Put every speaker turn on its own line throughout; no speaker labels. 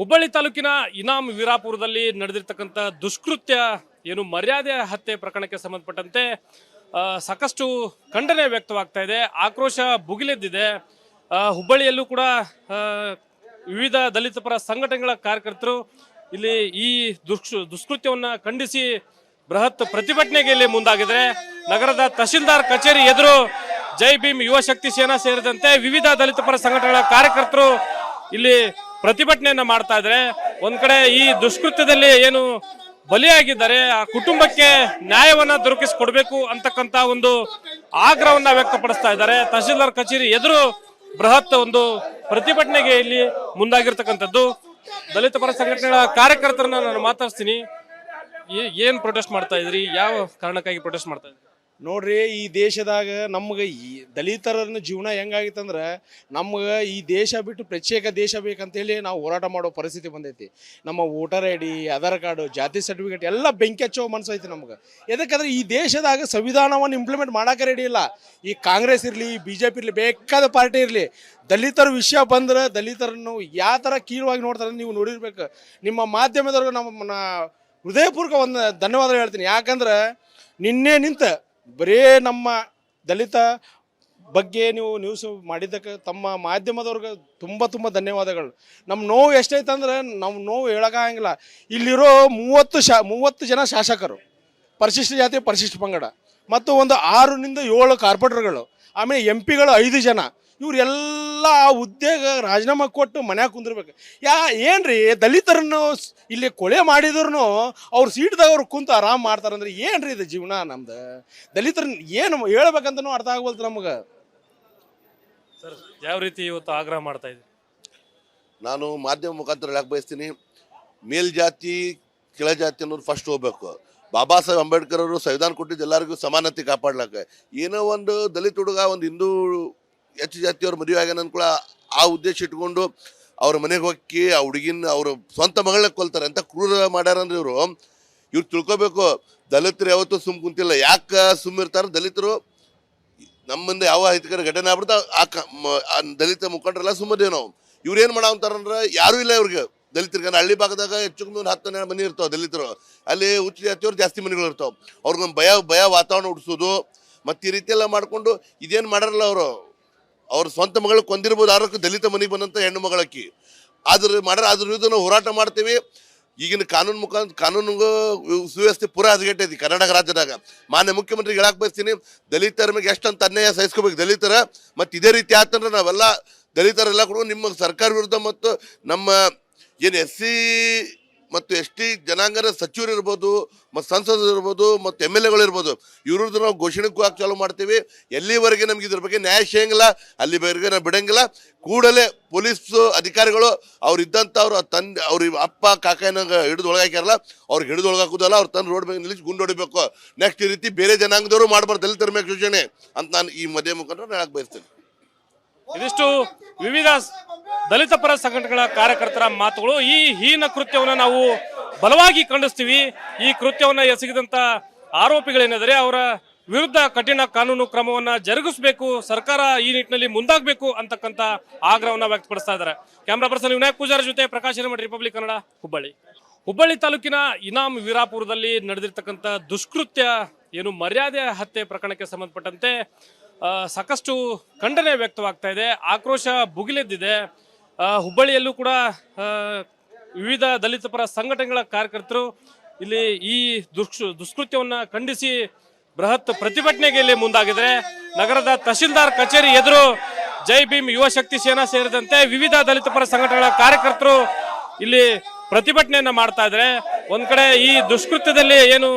ಹುಬ್ಬಳ್ಳಿ ತಾಲೂಕಿನ ಇನಾಮ್ ವೀರಾಪುರದಲ್ಲಿ ನಡೆದಿರ್ತಕ್ಕಂಥ ದುಷ್ಕೃತ್ಯ ಏನು ಮರ್ಯಾದೆ ಹತ್ಯೆ ಪ್ರಕರಣಕ್ಕೆ ಸಂಬಂಧಪಟ್ಟಂತೆ ಸಾಕಷ್ಟು ಖಂಡನೆ ವ್ಯಕ್ತವಾಗ್ತಾ ಇದೆ, ಆಕ್ರೋಶ ಭುಗಿಲೆದ್ದಿದೆ. ಹುಬ್ಬಳ್ಳಿಯಲ್ಲೂ ಕೂಡ ವಿವಿಧ ದಲಿತ ಪರ ಸಂಘಟನೆಗಳ ಕಾರ್ಯಕರ್ತರು ಇಲ್ಲಿ ಈ ದುಷ್ಕೃತ್ಯವನ್ನ ಖಂಡಿಸಿ ಬೃಹತ್ ಪ್ರತಿಭಟನೆಗೆ ಇಲ್ಲಿ ಮುಂದಾಗಿದ್ದಾರೆ. ನಗರದ ತಹಶೀಲ್ದಾರ್ ಕಚೇರಿ ಎದುರು ಜೈ ಭೀಮ್ ಯುವ ಶಕ್ತಿ ಸೇನಾ ಸೇರಿದಂತೆ ವಿವಿಧ ದಲಿತ ಪರ ಸಂಘಟನೆಗಳ ಕಾರ್ಯಕರ್ತರು ಇಲ್ಲಿ ಪ್ರತಿಭಟನೆಯನ್ನ ಮಾಡ್ತಾ ಇದ್ದಾರೆ. ಒಂದ್ ಕಡೆ ಈ ದುಷ್ಕೃತ್ಯದಲ್ಲಿ ಏನು ಬಲಿಯಾಗಿದ್ದಾರೆ ಆ ಕುಟುಂಬಕ್ಕೆ ನ್ಯಾಯವನ್ನ ದೊರಕಿಸಿಕೊಡ್ಬೇಕು ಅಂತಕ್ಕಂತ ಒಂದು ಆಗ್ರಹವನ್ನ ವ್ಯಕ್ತಪಡಿಸ್ತಾ ಇದ್ದಾರೆ. ತಹಶೀಲ್ದಾರ್ ಕಚೇರಿ ಎದುರು ಬೃಹತ್ ಒಂದು ಪ್ರತಿಭಟನೆಗೆ ಇಲ್ಲಿ ಮುಂದಾಗಿರ್ತಕ್ಕಂಥದ್ದು. ದಲಿತ ಪರ ಸಂಘಟನೆಗಳ ಕಾರ್ಯಕರ್ತರನ್ನ ನಾನು ಮಾತಾಡ್ತೀನಿ. ಏನ್ ಪ್ರೊಟೆಸ್ಟ್ ಮಾಡ್ತಾ ಇದ್ರಿ, ಯಾವ ಕಾರಣಕ್ಕಾಗಿ ಪ್ರೊಟೆಸ್ಟ್ ಮಾಡ್ತಾ ಇದ್ರಿ?
ನೋಡ್ರಿ, ಈ ದೇಶದಾಗ ನಮ್ಗೆ ಈ ದಲಿತರನ್ನ ಜೀವನ ಹೆಂಗಾಗಿತ್ತಂದ್ರೆ ನಮ್ಗೆ ಈ ದೇಶ ಬಿಟ್ಟು ಪ್ರತ್ಯೇಕ ದೇಶ ಬೇಕಂತೇಳಿ ನಾವು ಹೋರಾಟ ಮಾಡೋ ಪರಿಸ್ಥಿತಿ ಬಂದೈತಿ. ನಮ್ಮ voter I D, Aadhaar card, ಜಾತಿ ಸರ್ಟಿಫಿಕೇಟ್ ಎಲ್ಲ ಬೆಂಕಿ ಹಚ್ಚೋ ಮನಸ್ಸು ಐತಿ ನಮ್ಗೆ. ಯಾಕಂದ್ರೆ ಈ ದೇಶದಾಗ ಸಂವಿಧಾನವನ್ನು ಇಂಪ್ಲಿಮೆಂಟ್ ಮಾಡೋಕೆ ರೆಡಿ ಇಲ್ಲ. ಈ ಕಾಂಗ್ರೆಸ್ ಇರಲಿ, BJP ಇರಲಿ, ಬೇಕಾದ ಪಾರ್ಟಿ ಇರಲಿ, ದಲಿತರ ವಿಷಯ ಬಂದ್ರೆ ದಲಿತರನ್ನು ಯಾವ ಥರ ಕೀಳವಾಗಿ ನೋಡ್ತಾರೆ ನೀವು ನೋಡಿರ್ಬೇಕು. ನಿಮ್ಮ ಮಾಧ್ಯಮದವ್ರಿಗೆ ನಮ್ಮ ಹೃದಯಪೂರ್ವಕ ಒಂದು ಧನ್ಯವಾದ ಹೇಳ್ತೀನಿ. ಯಾಕಂದ್ರೆ ನಿನ್ನೆ ನಿಂತ ಬರೇ ನಮ್ಮ ದಲಿತ ಬಗ್ಗೆ ನೀವು ನ್ಯೂಸ್ ಮಾಡಿದ್ದಕ್ಕೆ ತಮ್ಮ ಮಾಧ್ಯಮದವ್ರಿಗೆ ತುಂಬ ಧನ್ಯವಾದಗಳು. ನಮ್ಮ ನೋವು ಎಷ್ಟೈತಂದ್ರೆ ನಮ್ಮ ನೋವು ಹೇಳೋಕ್ಕಾಗಂಗಿಲ್ಲ. ಇಲ್ಲಿರೋ 30 ಜನ ಶಾಸಕರು, ಪರಿಶಿಷ್ಟ ಜಾತಿ ಪರಿಶಿಷ್ಟ ಪಂಗಡ, ಮತ್ತು ಒಂದು 6 ರಿಂದ 7 ಕಾರ್ಪೊರೇಟರ್ಗಳು, ಆಮೇಲೆ MP ಗಳು 5 ಜನ, ಇವರೆಲ್ಲ ಆ ಹುದ್ದೆಗೆ ರಾಜೀನಾಮೆ ಕೊಟ್ಟು ಮನ್ಯಾಗ ಕುಂದಿರ್ಬೇಕು. ಏನ್ರಿ ದಲಿತರನ್ನು ಇಲ್ಲಿ ಕೊಳೆ ಮಾಡಿದ್ರು ಅವ್ರ ಸೀಟ್ದಾಗ ಅವ್ರು ಕುಂತು ಆರಾಮ್ ಮಾಡ್ತಾರಂದ್ರೆ ಏನ್ರಿ ಇದು ಜೀವನ? ನಮ್ದು ದಲಿತರನ್ನ ಏನು ಹೇಳ್ಬೇಕಂತನೂ ಅರ್ಥ ಆಗವಲ್ತು ನಮ್ಗೆ.
ಸರ್, ಯಾವ ರೀತಿ ಇವತ್ತು ಆಗ್ರಹ ಮಾಡ್ತಾ ಇದ್ದೀವಿ?
ನಾನು ಮಾಧ್ಯಮ ಮುಖಾಂತರ ಹೇಳಕ್ಕೆ ಬಯಸ್ತೀನಿ, ಮೇಲ್ಜಾತಿ ಕೆಳಜಾತಿ ಅನ್ನೋದು ಫಸ್ಟ್ ಹೋಗ್ಬೇಕು. ಬಾಬಾ ಸಾಹೇಬ್ ಅಂಬೇಡ್ಕರ್ ಅವರು ಸಂವಿಧಾನ ಕೊಟ್ಟಿದ್ದು ಎಲ್ಲರಿಗೂ ಸಮಾನತೆ ಕಾಪಾಡ್ಲಕ್ಕೆ. ಏನೋ ಒಂದು ದಲಿತ ಹುಡುಗ ಒಂದು ಹಿಂದೂ ಹೆಚ್ಚು ಜಾತಿಯವ್ರ ಮದುವೆ ಆಗ್ಯಾನ ಕೂಡ ಆ ಉದ್ದೇಶ ಇಟ್ಕೊಂಡು ಅವ್ರ ಮನೆಗೆ ಹೋಗಿ ಆ ಹುಡುಗಿನ ಅವ್ರ ಸ್ವಂತ ಮಗಳನ್ನ ಕೊಲ್ತಾರೆ ಅಂತ ಕ್ರೂರ ಮಾಡ್ಯಾರಂದ್ರೆ ಇವ್ರು ತಿಳ್ಕೊಬೇಕು. ದಲಿತರು ಯಾವತ್ತೂ ಸುಮ್ ಕುಂತಿಲ್ಲ. ಯಾಕೆ ಸುಮ್ಮಿರ್ತಾರೆ ದಲಿತರು? ನಮ್ಮಿಂದ ಯಾವ ಅಹಿತಕರ ಘಟನೆ ಆಗ್ಬಿಡ್ತಾ ಆ ದಲಿತ ಮುಖಂಡರೆಲ್ಲ ಸುಮ್ಮದೇವ್ ನಾವು. ಇವ್ರು ಏನು ಮಾಡಾವಂತಾರಂದ್ರೆ ಯಾರೂ ಇಲ್ಲ ಇವ್ರಿಗೆ. ದಲಿತರಿಗೆ ಹಳ್ಳಿ ಭಾಗದಾಗ ಹೆಚ್ಚು ಕಮ್ಮಿ ಒಂದು 10 ಮನೆ ಇರ್ತಾವೆ ದಲಿತರು. ಅಲ್ಲಿ ಉಚ್ಚ ಜಾತಿಯವ್ರು ಜಾಸ್ತಿ ಮನೆಗಳು ಇರ್ತಾವೆ. ಅವ್ರಿಗೊಂದು ಭಯ ವಾತಾವರಣ ಹುಡ್ಸೋದು ಮತ್ತು ಈ ರೀತಿ ಎಲ್ಲ ಮಾಡಿಕೊಂಡು ಇದೇನು ಮಾಡಾರಲ್ಲ ಅವ್ರ ಸ್ವಂತ ಮಗಳು ಕೊಂದಿರ್ಬೋದು. ಆರೋಗ್ಯ ದಲಿತ ಮನೆಗೆ ಬಂದಂಥ ಹೆಣ್ಣು ಮಗಳಕ್ಕಿ ಅದ್ರ ವಿರುದ್ಧ ನಾವು ಹೋರಾಟ ಮಾಡ್ತೀವಿ. ಈಗಿನ ಕಾನೂನು ಸುವ್ಯವಸ್ಥೆ ಪೂರಾ ಹದಗೆಟ್ಟೈತಿ ಕರ್ನಾಟಕ ರಾಜ್ಯದಾಗ. ಮಾನ್ಯ ಮುಖ್ಯಮಂತ್ರಿಗೆ ಹೇಳಕ್ಕೆ ಬಯಸ್ತೀನಿ, ದಲಿತರ ಮೇಲೆ ಎಷ್ಟಂತ ಅನ್ಯಾಯ ಸಹಿಸ್ಕೋಬೇಕು ದಲಿತರ. ಮತ್ತು ಇದೇ ರೀತಿ ಆತಂದ್ರೆ ನಾವೆಲ್ಲ ದಲಿತರೆಲ್ಲ ಕೂಡ ನಿಮ್ಮ ಸರ್ಕಾರ ವಿರುದ್ಧ ಮತ್ತು ನಮ್ಮ ಏನು SC ಮತ್ತು ST ಜನಾಂಗದ ಸಚಿವರು ಇರ್ಬೋದು, ಮತ್ತು ಸಂಸದರು ಇರ್ಬೋದು, ಮತ್ತು MLAಗಳು ಇರ್ಬೋದು, ಇವ್ರದ್ದು ನಾವು ಘೋಷಣೆಗೂ ಹಾಕಿ ಚಾಲೂ ಮಾಡ್ತೀವಿ. ಎಲ್ಲಿವರೆಗೆ ನಮ್ಗೆ ಇದ್ರ ಬಗ್ಗೆ ನ್ಯಾಯ ಸಿಗಂಗಿಲ್ಲ ಅಲ್ಲಿವರೆಗೆ ನಾವು ಬಿಡಂಗಿಲ್ಲ. ಕೂಡಲೇ ಪೊಲೀಸ್ ಅಧಿಕಾರಿಗಳು ಅವ್ರು ಇದ್ದಂಥವ್ರು ಅವ್ರ ಅಪ್ಪ ಕಾಕಾಯನಾಗ ಹಿಡಿದು ಒಳಗಾಕ್ಯಾರಲ್ಲ, ಅವ್ರಿಗೆ ಹಿಡಿದು ಒಳಗಾಕೋದಲ್ಲ, ಅವ್ರು ತಂದು ರೋಡ್ ಮೇಲೆ ನಿಲ್ಲಿಸಿ ಗುಂಡು ಹೊಡಿಬೇಕು. ನೆಕ್ಸ್ಟ್ ಈ ರೀತಿ ಬೇರೆ ಜನಾಂಗದವರು ಮಾಡ್ಬಾರ್ದು ದಲಿತರ ಮೇಲೆ ಶೋಷಣೆ ಅಂತ ನಾನು ಈ ಮಧ್ಯ ಮುಖಂಡರು ಹೇಳಕ್ಕೆ ಬಯಸ್ತೇನೆ.
ಇದಿಷ್ಟು ವಿವಿಧ ದಲಿತ ಪರ ಸಂಘಟನೆಗಳ ಕಾರ್ಯಕರ್ತರ ಮಾತುಗಳು. ಈ ಹೀನ ಕೃತ್ಯವನ್ನು ನಾವು ಬಲವಾಗಿ ಖಂಡಿಸ್ತೀವಿ. ಈ ಕೃತ್ಯವನ್ನು ಎಸಗಿದಂತ ಆರೋಪಿಗಳೇನಿದ್ದಾರೆ ಅವರ ವಿರುದ್ಧ ಕಠಿಣ ಕಾನೂನು ಕ್ರಮವನ್ನ ಜರುಗಿಸಬೇಕು, ಸರ್ಕಾರ ಈ ನಿಟ್ಟಿನಲ್ಲಿ ಮುಂದಾಗಬೇಕು ಅಂತಕ್ಕಂಥ ಆಗ್ರಹವನ್ನ ವ್ಯಕ್ತಪಡಿಸ್ತಾ ಇದ್ದಾರೆ. ಕ್ಯಾಮ್ರಾ ಪರ್ಸನ್ ವಿನಾಯಕ್ ಪೂಜಾರಿ ಜೊತೆ ಪ್ರಕಾಶ್ ಹಿರೇಮಠ, ರಿಪಬ್ಲಿಕ್ ಕನ್ನಡ, ಹುಬ್ಬಳ್ಳಿ. ಹುಬ್ಬಳ್ಳಿ ತಾಲೂಕಿನ ಇನಾಮ್ ವೀರಾಪುರದಲ್ಲಿ ನಡೆದಿರ್ತಕ್ಕಂಥ ದುಷ್ಕೃತ್ಯ ಏನು ಮರ್ಯಾದೆ ಹತ್ಯೆ ಪ್ರಕರಣಕ್ಕೆ ಸಂಬಂಧಪಟ್ಟಂತೆ ಸಾಕಷ್ಟು ಖಂಡನೆ ವ್ಯಕ್ತವಾಗ್ತಾ ಇದೆ, ಆಕ್ರೋಶ ಭುಗಿಲೆದ್ದಿದೆ. ಹುಬ್ಬಳ್ಳಿಯಲ್ಲೂ ಕೂಡ ವಿವಿಧ ದಲಿತ ಪರ ಸಂಘಟನೆಗಳ ಕಾರ್ಯಕರ್ತರು ಇಲ್ಲಿ ಈ ದುಷ್ಕೃತ್ಯವನ್ನ ಖಂಡಿಸಿ ಬೃಹತ್ ಪ್ರತಿಭಟನೆಗೆ ಇಲ್ಲಿ ಮುಂದಾಗಿದ್ದಾರೆ. ನಗರದ ತಹಶೀಲ್ದಾರ್ ಕಚೇರಿ ಎದುರು ಜೈ ಭೀಮ್ ಯುವ ಶಕ್ತಿ ಸೇನಾ ಸೇರಿದಂತೆ ವಿವಿಧ ದಲಿತ ಪರ ಸಂಘಟನೆಗಳ ಕಾರ್ಯಕರ್ತರು ಇಲ್ಲಿ ಪ್ರತಿಭಟನೆಯನ್ನ ಮಾಡ್ತಾ ಇದ್ದಾರೆ. ಒಂದ್ ಕಡೆ ಈ ದುಷ್ಕೃತ್ಯದಲ್ಲಿ ಏನು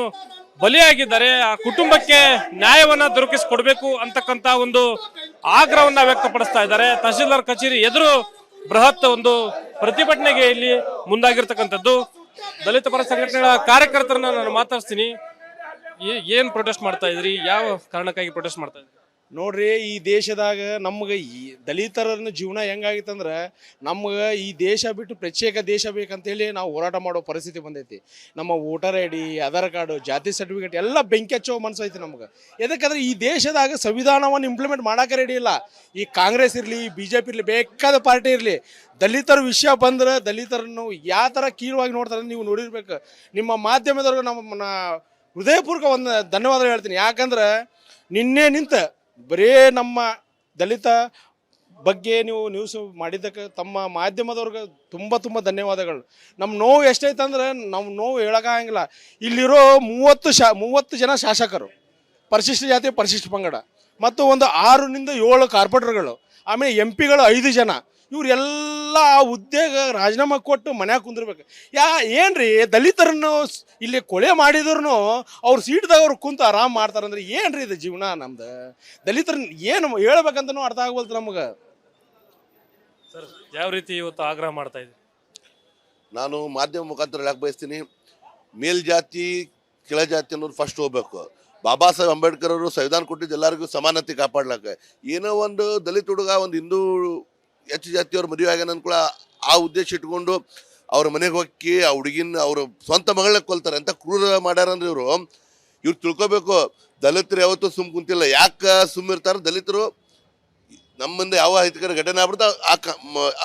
ಬಲಿಯಾಗಿದ್ದಾರೆ ಆ ಕುಟುಂಬಕ್ಕೆ ನ್ಯಾಯವನ್ನ ದೊರಕಿಸಿಕೊಡ್ಬೇಕು ಅಂತಕ್ಕಂತ ಒಂದು ಆಗ್ರಹವನ್ನ ವ್ಯಕ್ತಪಡಿಸ್ತಾ ಇದ್ದಾರೆ. ತಹಶೀಲ್ದಾರ್ ಕಚೇರಿ ಎದುರು ಬೃಹತ್ ಒಂದು ಪ್ರತಿಭಟನೆಗೆ ಇಲ್ಲಿ ಮುಂದಾಗಿರ್ತಕ್ಕಂಥದ್ದು. ದಲಿತ ಪರ ಸಂಘಟನೆಗಳ ಕಾರ್ಯಕರ್ತರನ್ನ ನಾನು ಮಾತಾಡ್ತೀನಿ. ಏನ್ ಪ್ರೊಟೆಸ್ಟ್ ಮಾಡ್ತಾ ಇದ್ರಿ, ಯಾವ ಕಾರಣಕ್ಕಾಗಿ ಪ್ರೊಟೆಸ್ಟ್ ಮಾಡ್ತಾ ಇದ್ರಿ?
ನೋಡ್ರಿ, ಈ ದೇಶದಾಗ ನಮ್ಗೆ ಈ ದಲಿತರನ್ನ ಜೀವನ ಹೆಂಗಾಗಿತ್ತಂದ್ರೆ ನಮ್ಗೆ ಈ ದೇಶ ಬಿಟ್ಟು ಪ್ರತ್ಯೇಕ ದೇಶ ಬೇಕಂತೇಳಿ ನಾವು ಹೋರಾಟ ಮಾಡೋ ಪರಿಸ್ಥಿತಿ ಬಂದೈತಿ. ನಮ್ಮ voter I D, Aadhaar card, ಜಾತಿ ಸರ್ಟಿಫಿಕೇಟ್ ಎಲ್ಲ ಬೆಂಕಿ ಹಚ್ಚೋ ಮನಸ್ಸು ಐತಿ ನಮ್ಗೆ. ಯಾಕಂದ್ರೆ ಈ ದೇಶದಾಗ ಸಂವಿಧಾನವನ್ನು ಇಂಪ್ಲಿಮೆಂಟ್ ಮಾಡೋಕೆ ರೆಡಿ ಇಲ್ಲ. ಈ ಕಾಂಗ್ರೆಸ್ ಇರಲಿ, ಬಿ ಜೆ ಪಿ ಇರಲಿ, ಬೇಕಾದ ಪಾರ್ಟಿ ಇರಲಿ, ದಲಿತರ ವಿಷಯ ಬಂದ್ರೆ ದಲಿತರನ್ನು ಯಾವ ಥರ ಕೀಳವಾಗಿ ನೋಡ್ತಾರೆ ನೀವು ನೋಡಿರ್ಬೇಕು. ನಿಮ್ಮ ಮಾಧ್ಯಮದವ್ರಿಗೆ ನಮ್ಮ ಹೃದಯಪೂರ್ವಕ ಒಂದು ಧನ್ಯವಾದ ಹೇಳ್ತೀನಿ. ಯಾಕಂದ್ರೆ ನಿನ್ನೆ ನಿಂತ ಬರೇ ನಮ್ಮ ದಲಿತ ಬಗ್ಗೆ ನೀವು ನ್ಯೂಸ್ ಮಾಡಿದ್ದಕ್ಕೆ ತಮ್ಮ ಮಾಧ್ಯಮದವ್ರಿಗೆ ತುಂಬ ಧನ್ಯವಾದಗಳು. ನಮ್ಮ ನೋವು ಎಷ್ಟೈತೆ ಅಂದ್ರೆ ನಮ್ಮ ನೋವು ಹೇಳೋಕ್ಕಾಗಂಗಿಲ್ಲ. ಇಲ್ಲಿರೋ 30 ಜನ ಶಾಸಕರು, ಪರಿಶಿಷ್ಟ ಜಾತಿ, ಪರಿಶಿಷ್ಟ ಪಂಗಡ, ಮತ್ತು ಒಂದು 6 ರಿಂದ 7 ಕಾರ್ಪೊರೇಟರ್ಗಳು, ಆಮೇಲೆ ಎಂ ಪಿಗಳು 5 ಜನ, ಇವರೆಲ್ಲ ಆ ಹುದ್ದೆಗೆ ರಾಜೀನಾಮೆ ಕೊಟ್ಟು ಮನ್ಯಾಗ ಕುಂದಿರ್ಬೇಕು. ಏನ್ರಿ ದಲಿತರನ್ನು ಇಲ್ಲಿ ಕೊಲೆ ಮಾಡಿದ್ರು ಅವ್ರ ಸೀಟ್ದಾಗ ಅವ್ರು ಕುಂತು ಆರಾಮ್ ಮಾಡ್ತಾರಂದ್ರೆ ಏನ್ರಿ ಇದು ಜೀವನ ನಮ್ದು? ದಲಿತರನ್ನ ಏನು ಹೇಳ್ಬೇಕಂತನೂ ಅರ್ಥ ಆಗವಲ್ತು ನಮ್ಗೆ.
ಸರ್, ಯಾವ ರೀತಿ ಇವತ್ತು ಆಗ್ರಹ ಮಾಡ್ತಾ ಇದ್ದೀವಿ?
ನಾನು ಮಾಧ್ಯಮ ಮುಖಾಂತರ ಹೇಳಕ್ ಬಯಸ್ತೀನಿ, ಮೇಲ್ಜಾತಿ ಕೆಳಜಾತಿ ಅನ್ನೋದು ಫಸ್ಟ್ ಹೋಗ್ಬೇಕು. ಬಾಬಾ ಸಾಹೇಬ್ ಅಂಬೇಡ್ಕರ್ ಅವರು ಸಂವಿಧಾನ ಕೊಟ್ಟಿದ್ದು ಎಲ್ಲರಿಗೂ ಸಮಾನತೆ ಕಾಪಾಡ್ಲಕ್ಕ. ಏನೋ ಒಂದು ದಲಿತ ಹುಡುಗ ಒಂದು ಹಿಂದೂ ಹೆಚ್ಚು ಜಾತಿಯವ್ರ ಮದುವೆ ಆಗ್ಯಾನ ಅನ್ಕೂಲ ಆ ಉದ್ದೇಶ ಇಟ್ಕೊಂಡು ಅವ್ರ ಮನೆಗೆ ಹೋಗಿ ಆ ಹುಡುಗಿನ ಅವ್ರ ಸ್ವಂತ ಮಗಳನ್ನ ಕೊಲ್ತಾರೆ ಅಂತ ಕ್ರೂರ ಮಾಡ್ಯಾರಂದ್ರೆ ಇವ್ರು ತಿಳ್ಕೊಬೇಕು. ದಲಿತರು ಯಾವತ್ತೂ ಸುಮ್ ಕುಂತಿಲ್ಲ. ಯಾಕೆ ಸುಮ್ಮಿರ್ತಾರೆ ದಲಿತರು? ನಮ್ಮ ಮುಂದೆ ಯಾವ ಅಹಿತಕರ ಘಟನೆ ಆಗ್ಬಿಡ್ತಾ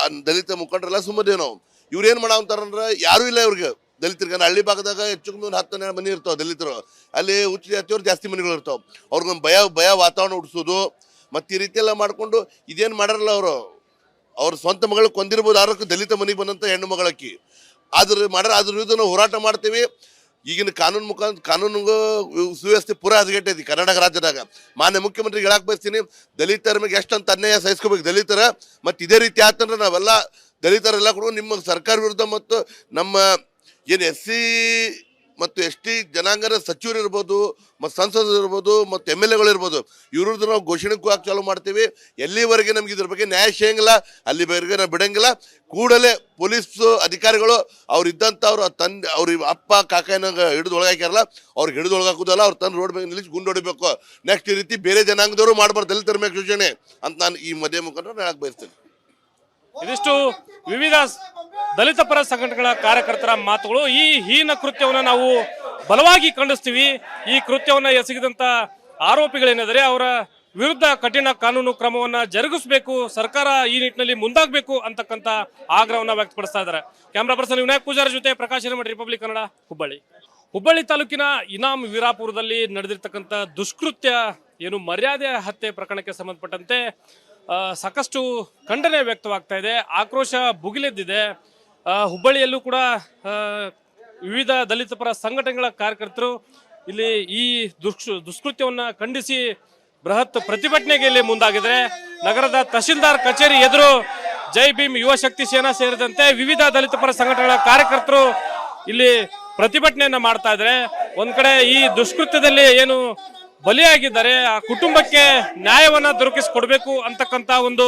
ಆ ದಲಿತ ಮುಖಂಡರೆಲ್ಲ ಸುಮ್ಮದೇವು ನಾವು. ಇವ್ರು ಏನು ಮಾಡಾವಂತಾರಂದ್ರೆ ಯಾರೂ ಇಲ್ಲ ಇವ್ರಿಗೆ. ದಲಿತರಿಗೆ ಹಳ್ಳಿ ಭಾಗದಾಗ ಹೆಚ್ಚು ಕಮ್ಮಿ 10-12 ಮನೆ ಇರ್ತಾವೆ ದಲಿತರು. ಅಲ್ಲಿ ಉಚ್ಚ ಜಾತಿಯವ್ರು ಜಾಸ್ತಿ ಮನೆಗಳು ಇರ್ತಾವೆ. ಅವ್ರಿಗೊಂದು ಭಯ ವಾತಾವರಣ ಹುಡ್ಸೋದು ಮತ್ತು ಈ ರೀತಿ ಎಲ್ಲ ಮಾಡಿಕೊಂಡು ಇದೇನು ಮಾಡಾರಲ್ಲ ಅವರು. ಅವ್ರ ಸ್ವಂತ ಮಗಳು ಕೊಂದಿರ್ಬೋದು, ಆರೋಗ್ಯ ದಲಿತ ಮನೆಗೆ ಬಂದಂಥ ಹೆಣ್ಣು ಮಗಳಕ್ಕಿ ಅದ್ರ ವಿರುದ್ಧ ನಾವು ಹೋರಾಟ ಮಾಡ್ತೀವಿ. ಈಗಿನ ಕಾನೂನಿಗೂ ಸುವ್ಯವಸ್ಥೆ ಪೂರ ಹದಗೆಟ್ಟೈತಿ ಕರ್ನಾಟಕ ರಾಜ್ಯದಾಗ. ಮಾನ್ಯ ಮುಖ್ಯಮಂತ್ರಿಗೆ ಹೇಳಕ್ ಬಯಸ್ತೀನಿ, ದಲಿತರ ಮೇಲೆ ಎಷ್ಟಂತ ಅನ್ಯಾಯ ಸಹಿಸ್ಕೋಬೇಕು ದಲಿತರ. ಮತ್ತು ಇದೇ ರೀತಿ ಆತಂದ್ರೆ ನಾವೆಲ್ಲ ದಲಿತರೆಲ್ಲ ಕೂಡ ನಿಮ್ಮ ಸರ್ಕಾರ ವಿರುದ್ಧ ಮತ್ತು ನಮ್ಮ ಏನು SC ಮತ್ತು ST ಜನಾಂಗದ ಸಚಿವರು ಇರ್ಬೋದು, ಮತ್ತು ಸಂಸದರು ಇರ್ಬೋದು, ಮತ್ತು MLAಗಳು ಇರ್ಬೋದು, ಇವ್ರದ್ದು ನಾವು ಘೋಷಣೆಗೂ ಹಾಕಿ ಚಾಲೂ ಮಾಡ್ತೀವಿ. ಎಲ್ಲಿವರೆಗೆ ನಮ್ಗೆ ಇದ್ರ ಬಗ್ಗೆ ನ್ಯಾಯ ಸಿಗಂಗಿಲ್ಲ ಅಲ್ಲಿವರೆಗೆ ನಾವು ಬಿಡಂಗಿಲ್ಲ. ಕೂಡಲೇ ಪೊಲೀಸ್ ಅಧಿಕಾರಿಗಳು ಅವ್ರು ಇದ್ದಂಥವ್ರು ಅವ್ರ ಅಪ್ಪ ಕಾಕಾಯನಾಗ ಹಿಡಿದು ಒಳಗಾಕ್ಯಾರಲ್ಲ, ಅವ್ರಿಗೆ ಹಿಡಿದು ಒಳಗಾಕೋದಲ್ಲ, ಅವ್ರು ತಂದು ರೋಡ್ ಮೇಲೆ ನಿಲ್ಲಿಸಿ ಗುಂಡು ಹೊಡಿಬೇಕು. ನೆಕ್ಸ್ಟ್ ಈ ರೀತಿ ಬೇರೆ ಜನಾಂಗದವರು ಮಾಡ್ಬಾರ್ದು ದಲಿತರ ಮೇಲೆ ಶೋಷಣೆ ಅಂತ ನಾನು ಈ ಮಧ್ಯ ಮುಖಂಡರು ಹೇಳಕ್ ಬಯಸ್ತೇನೆ.
ಇದಿಷ್ಟು ವಿವಿಧ ದಲಿತ ಪರ ಸಂಘಟನೆಗಳ ಕಾರ್ಯಕರ್ತರ ಮಾತುಗಳು. ಈ ಹೀನ ಕೃತ್ಯವನ್ನು ನಾವು ಬಲವಾಗಿ ಖಂಡಿಸ್ತೀವಿ. ಈ ಕೃತ್ಯವನ್ನು ಎಸಗಿದಂತ ಆರೋಪಿಗಳೇನಿದ್ದಾರೆ ಅವರ ವಿರುದ್ಧ ಕಠಿಣ ಕಾನೂನು ಕ್ರಮವನ್ನ ಜರುಗಿಸಬೇಕು, ಸರ್ಕಾರ ಈ ನಿಟ್ಟಿನಲ್ಲಿ ಮುಂದಾಗಬೇಕು ಅಂತಕ್ಕಂಥ ಆಗ್ರಹವನ್ನ ವ್ಯಕ್ತಪಡಿಸ್ತಾ ಇದ್ದಾರೆ. ಕ್ಯಾಮ್ರಾ ಪರ್ಸನ್ ವಿನಾಯಕ್ ಪೂಜಾರಿ ಜೊತೆ ಪ್ರಕಾಶ್ ಹಿರೇಮಠ, ರಿಪಬ್ಲಿಕ್ ಕನ್ನಡ, ಹುಬ್ಬಳ್ಳಿ ತಾಲೂಕಿನ ಇನಾಮ್ ವೀರಾಪುರದಲ್ಲಿ ನಡೆದಿರ್ತಕ್ಕಂಥ ದುಷ್ಕೃತ್ಯ ಏನು ಮರ್ಯಾದೆ ಹತ್ಯೆ ಪ್ರಕರಣಕ್ಕೆ ಸಂಬಂಧಪಟ್ಟಂತೆ ಸಾಕಷ್ಟು ಖಂಡನೆ ವ್ಯಕ್ತವಾಗ್ತಾ ಇದೆ, ಆಕ್ರೋಶ ಭುಗಿಲೆದ್ದಿದೆ. ಹುಬ್ಬಳ್ಳಿಯಲ್ಲೂ ಕೂಡ ವಿವಿಧ ದಲಿತ ಪರ ಸಂಘಟನೆಗಳ ಕಾರ್ಯಕರ್ತರು ಇಲ್ಲಿ ಈ ದುಷ್ಕೃತ್ಯವನ್ನ ಖಂಡಿಸಿ ಬೃಹತ್ ಪ್ರತಿಭಟನೆಗೆ ಇಲ್ಲಿ ಮುಂದಾಗಿದ್ದಾರೆ. ನಗರದ ತಹಶೀಲ್ದಾರ್ ಕಚೇರಿ ಎದುರು ಜೈ ಭೀಮ್ ಯುವ ಶಕ್ತಿ ಸೇನಾ ಸೇರಿದಂತೆ ವಿವಿಧ ದಲಿತ ಪರ ಸಂಘಟನೆಗಳ ಕಾರ್ಯಕರ್ತರು ಇಲ್ಲಿ ಪ್ರತಿಭಟನೆಯನ್ನ ಮಾಡ್ತಾ ಇದ್ದಾರೆ. ಒಂದ್ ಕಡೆ ಈ ದುಷ್ಕೃತ್ಯದಲ್ಲಿ ಏನು ಬಲಿಯಾಗಿದ್ದಾರೆ ಆ ಕುಟುಂಬಕ್ಕೆ ನ್ಯಾಯವನ್ನ ದೊರಕಿಸಿಕೊಡ್ಬೇಕು ಅಂತಕ್ಕಂತ ಒಂದು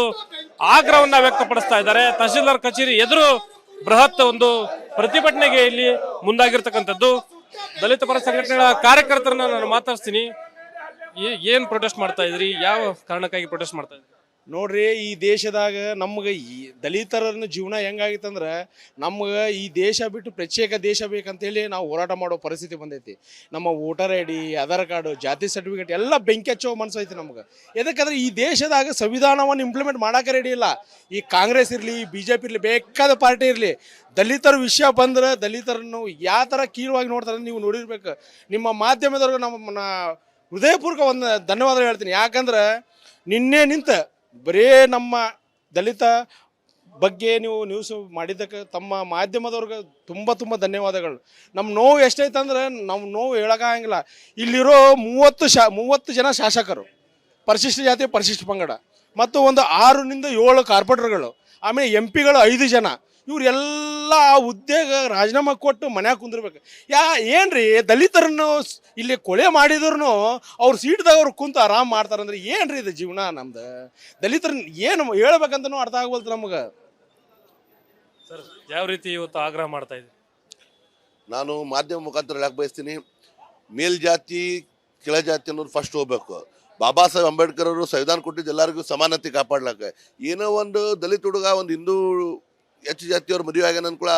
ಆಗ್ರಹವನ್ನ ವ್ಯಕ್ತಪಡಿಸ್ತಾ ಇದ್ದಾರೆ. ತಹಶೀಲ್ದಾರ್ ಕಚೇರಿ ಎದುರು ಬೃಹತ್ ಒಂದು ಪ್ರತಿಭಟನೆಗೆ ಇಲ್ಲಿ ಮುಂದಾಗಿರ್ತಕ್ಕಂಥದ್ದು. ದಲಿತ ಪರ ಸಂಘಟನೆಗಳ ಕಾರ್ಯಕರ್ತರನ್ನ ನಾನು ಮಾತಾಡ್ತೀನಿ. ಏನ್ ಪ್ರೊಟೆಸ್ಟ್ ಮಾಡ್ತಾ ಇದ್ರಿ? ಯಾವ ಕಾರಣಕ್ಕಾಗಿ ಪ್ರೊಟೆಸ್ಟ್ ಮಾಡ್ತಾ ಇದ್ರಿ?
ನೋಡ್ರಿ, ಈ ದೇಶದಾಗ ನಮ್ಗೆ ಈ ದಲಿತರನ್ನ ಜೀವನ ಹೆಂಗಾಗಿತ್ತಂದ್ರೆ ನಮ್ಗೆ ಈ ದೇಶ ಬಿಟ್ಟು ಪ್ರತ್ಯೇಕ ದೇಶ ಬೇಕಂತೇಳಿ ನಾವು ಹೋರಾಟ ಮಾಡೋ ಪರಿಸ್ಥಿತಿ ಬಂದೈತಿ. ನಮ್ಮ voter I D, Aadhaar card, ಜಾತಿ ಸರ್ಟಿಫಿಕೇಟ್ ಎಲ್ಲ ಬೆಂಕಿ ಹಚ್ಚೋ ಮನಸ್ಸು ಐತಿ ನಮ್ಗೆ. ಯಾಕಂದ್ರೆ ಈ ದೇಶದಾಗ ಸಂವಿಧಾನವನ್ನು ಇಂಪ್ಲಿಮೆಂಟ್ ಮಾಡೋಕೆ ರೆಡಿ ಇಲ್ಲ. ಈ ಕಾಂಗ್ರೆಸ್ ಇರಲಿ, ಬಿ ಜೆ ಪಿ ಇರಲಿ, ಬೇಕಾದ ಪಾರ್ಟಿ ಇರಲಿ, ದಲಿತರ ವಿಷಯ ಬಂದ್ರೆ ದಲಿತರನ್ನು ಯಾವ ಥರ ಕೀಳವಾಗಿ ನೋಡ್ತಾರೆ ನೀವು ನೋಡಿರ್ಬೇಕು. ನಿಮ್ಮ ಮಾಧ್ಯಮದವ್ರಿಗೆ ನಮ್ಮ ಹೃದಯಪೂರ್ವಕ ಒಂದು ಧನ್ಯವಾದ ಹೇಳ್ತೀನಿ. ಯಾಕಂದ್ರೆ ನಿನ್ನೆ ನಿಂತ ಬರೇ ನಮ್ಮ ದಲಿತ ಬಗ್ಗೆ ನೀವು ನ್ಯೂಸ್ ಮಾಡಿದ್ದಕ್ಕೆ ತಮ್ಮ ಮಾಧ್ಯಮದವ್ರಿಗೆ ತುಂಬ ಧನ್ಯವಾದಗಳು. ನಮ್ಮ ನೋವು ಎಷ್ಟೈತೆ ಅಂದ್ರೆ ನಮ್ಮ ನೋವು ಹೇಳೋಕ್ಕಾಗಂಗಿಲ್ಲ. ಇಲ್ಲಿರೋ 30 ಜನ ಶಾಸಕರು, ಪರಿಶಿಷ್ಟ ಜಾತಿ, ಪರಿಶಿಷ್ಟ ಪಂಗಡ, ಮತ್ತು ಒಂದು 6 ರಿಂದ 7 ಕಾರ್ಪೊರೇಟರ್ಗಳು, ಆಮೇಲೆ ಎಂ ಪಿಗಳು 5 ಜನ, ಇವರೆಲ್ಲ ಆ ಹುದ್ದೆಗೆ ರಾಜೀನಾಮೆ ಕೊಟ್ಟು ಮನ್ಯಾಗ ಕುಂದಿರ್ಬೇಕು. ಏನ್ರಿ ದಲಿತರನ್ನು ಇಲ್ಲಿ ಕೊಲೆ ಮಾಡಿದ್ರು ಅವ್ರ ಸೀಟ್ದಾಗ ಅವ್ರು ಕುಂತು ಆರಾಮ್ ಮಾಡ್ತಾರಂದ್ರೆ ಏನ್ರಿ ಇದು ಜೀವನ ನಮ್ದು? ದಲಿತರನ್ನ ಏನು ಹೇಳ್ಬೇಕಂತನೂ ಅರ್ಥ ಆಗವಲ್ತು ನಮ್ಗೆ.
ಸರ್, ಯಾವ ರೀತಿ ಇವತ್ತು ಆಗ್ರಹ ಮಾಡ್ತಾ ಇದ್ದೀವಿ?
ನಾನು ಮಾಧ್ಯಮ ಮುಖಾಂತರ ಹೇಳಕ್ ಬಯಸ್ತೀನಿ, ಮೇಲ್ಜಾತಿ ಕೆಳಜಾತಿ ಅನ್ನೋದು ಫಸ್ಟ್ ಹೋಗ್ಬೇಕು. ಬಾಬಾ ಸಾಹೇಬ್ ಅಂಬೇಡ್ಕರ್ ಅವರು ಸಂವಿಧಾನ ಕೊಟ್ಟಿದ್ದು ಎಲ್ಲರಿಗೂ ಸಮಾನತೆ ಕಾಪಾಡ್ಲಕ್ಕ. ಏನೋ ಒಂದು ದಲಿತ ಹುಡುಗ ಒಂದು ಹಿಂದೂ ಹೆಚ್ಚು ಜಾತಿಯವ್ರ ಮದುವೆ ಆಗ್ಯಾನ ಕೂಡ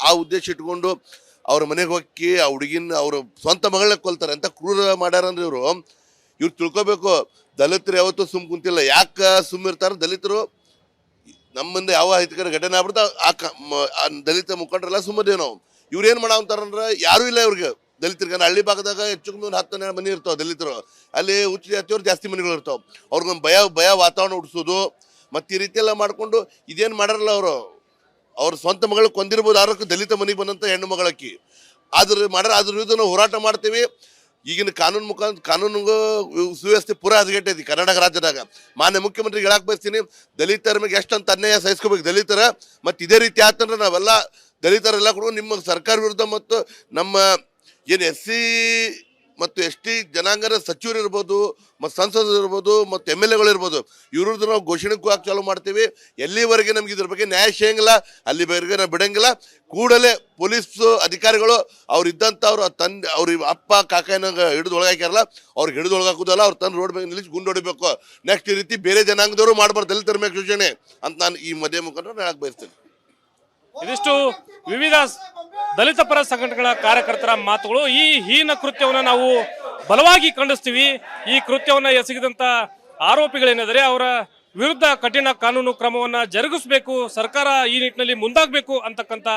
ಆ ಉದ್ದೇಶ ಇಟ್ಕೊಂಡು ಅವ್ರ ಮನೆಗೆ ಹೋಗಿ ಆ ಹುಡುಗಿನ ಅವ್ರ ಸ್ವಂತ ಮಗಳನ್ನ ಕೊಲ್ತಾರೆ ಅಂತ ಕ್ರೂರ ಮಾಡ್ಯಾರಂದ್ರೆ ಇವ್ರು ತಿಳ್ಕೊಬೇಕು. ದಲಿತರು ಯಾವತ್ತೂ ಸುಮ್ ಕುಂತಿಲ್ಲ. ಯಾಕೆ ಸುಮ್ಮಿರ್ತಾರೆ ದಲಿತರು? ನಮ್ಮ ಮುಂದೆ ಯಾವ ಅಹಿತಕರ ಘಟನೆ ಆಗ್ಬಿಡ್ತಾ ಆ ದಲಿತ ಮುಖಂಡರೆಲ್ಲ ಸುಮ್ಮದೇವು ನಾವು. ಇವ್ರು ಏನು ಮಾಡಾವಂತಾರಂದ್ರೆ ಯಾರೂ ಇಲ್ಲ ಇವ್ರಿಗೆ ದಲಿತರಿಗೆ. ಹಳ್ಳಿ ಭಾಗದಾಗ ಹೆಚ್ಚು ಕಮ್ಮಿ ಒಂದು 10 ಮನೆ ಇರ್ತಾವೆ ದಲಿತರು. ಅಲ್ಲಿ ಉಚ್ಚ ಜಾತಿಯವ್ರು ಜಾಸ್ತಿ ಮನೆಗಳು ಇರ್ತಾವೆ. ಅವ್ರಿಗೊಂದು ಭಯ ವಾತಾವರಣ ಹುಡ್ಸೋದು ಮತ್ತು ಈ ರೀತಿ ಎಲ್ಲ ಮಾಡಿಕೊಂಡು ಇದೇನು ಮಾಡಾರಲ್ಲ ಅವ್ರ ಸ್ವಂತ ಮಗಳು ಕೊಂದಿರ್ಬೋದು. ಆರೋಗ್ಯ ದಲಿತ ಮನೆಗೆ ಬಂದಂಥ ಹೆಣ್ಣು ಮಗಳಕ್ಕಿ ಅದ್ರ ವಿರುದ್ಧ ನಾವು ಹೋರಾಟ ಮಾಡ್ತೀವಿ. ಈಗಿನ ಕಾನೂನಿಗೂ ಸುವ್ಯವಸ್ಥೆ ಪೂರಾ ಹದಗೆಟ್ಟೈತಿ ಕರ್ನಾಟಕ ರಾಜ್ಯದಾಗ. ಮಾನ್ಯ ಮುಖ್ಯಮಂತ್ರಿಗೆ ಹೇಳಕ್ ಬಯಸ್ತೀನಿ, ದಲಿತರ ಮೇಲೆ ಎಷ್ಟಂತ ಅನ್ಯಾಯ ಸಹಿಸ್ಕೋಬೇಕು ದಲಿತರ. ಮತ್ತು ಇದೇ ರೀತಿ ಆತಂದ್ರೆ ನಾವೆಲ್ಲ ದಲಿತರೆಲ್ಲ ಕೂಡ ನಿಮ್ಮ ಸರ್ಕಾರ ವಿರುದ್ಧ ಮತ್ತು ನಮ್ಮ ಏನು SC ಮತ್ತು ST ಜನಾಂಗದ ಸಚಿವರು ಇರ್ಬೋದು, ಮತ್ತು ಸಂಸದರು ಇರ್ಬೋದು, ಮತ್ತು MLA ಗಳು ಇರ್ಬೋದು, ಇವ್ರ ವಿರುದ್ಧ ನಾವು ಘೋಷಣೆಗೂ ಹಾಕಿ ಚಾಲೂ ಮಾಡ್ತೀವಿ. ಎಲ್ಲಿವರೆಗೆ ನಮ್ಗೆ ಇದ್ರ ಬಗ್ಗೆ ನ್ಯಾಯ ಸಿಗಂಗಿಲ್ಲ ಅಲ್ಲಿವರೆಗೆ ನಾವು ಬಿಡಂಗಿಲ್ಲ. ಕೂಡಲೇ ಪೊಲೀಸ್ ಅಧಿಕಾರಿಗಳು ಅವ್ರು ಇದ್ದಂಥ ಅವ್ರ ಅಪ್ಪ ಕಾಕಾಯನಾಗ ಹಿಡಿದು ಒಳಗಾಕ್ಯಾರಲ್ಲ, ಅವ್ರಿಗೆ ಹಿಡಿದು ಒಳಗಾಕೋದಲ್ಲ, ಅವ್ರು ತಂದು ರೋಡ್ ಮೇಲೆ ನಿಲ್ಲಿಸಿ ಗುಂಡು ಹೊಡಿಬೇಕು. ನೆಕ್ಸ್ಟ್ ಈ ರೀತಿ ಬೇರೆ ಜನಾಂಗದವರು ಮಾಡ್ಬಾರ್ದು ದಲಿತರ ಮೇಲೆ ಶೋಷಣೆ ಅಂತ ನಾನು ಈ ಮಧ್ಯ ಮುಖಂಡರು ಹೇಳಕ್ ಬಯಸ್ತೇನೆ.
ಇದಿಷ್ಟು ವಿವಿಧ ದಲಿತ ಪರ ಸಂಘಟನೆಗಳ ಕಾರ್ಯಕರ್ತರ ಮಾತುಗಳು. ಈ ಹೀನ ಕೃತ್ಯವನ್ನು ನಾವು ಬಲವಾಗಿ ಖಂಡಿಸ್ತೀವಿ. ಈ ಕೃತ್ಯವನ್ನು ಎಸಗಿದಂತ ಆರೋಪಿಗಳೇನಿದ್ದಾರೆ ಅವರ ವಿರುದ್ಧ ಕಠಿಣ ಕಾನೂನು ಕ್ರಮವನ್ನ ಜರುಗಿಸಬೇಕು, ಸರ್ಕಾರ ಈ ನಿಟ್ಟಿನಲ್ಲಿ ಮುಂದಾಗಬೇಕು ಅಂತಕ್ಕಂಥ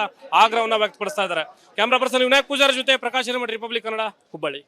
ಆಗ್ರಹವನ್ನ ವ್ಯಕ್ತಪಡಿಸ್ತಾ ಇದ್ದಾರೆ. ಕ್ಯಾಮ್ರಾ ಪರ್ಸನ್ ವಿನಾಯಕ್ ಪೂಜಾರಿ ಜೊತೆ ಪ್ರಕಾಶ್ ಹಿರೇಮಠ, ರಿಪಬ್ಲಿಕ್ ಕನ್ನಡ, ಹುಬ್ಬಳ್ಳಿ.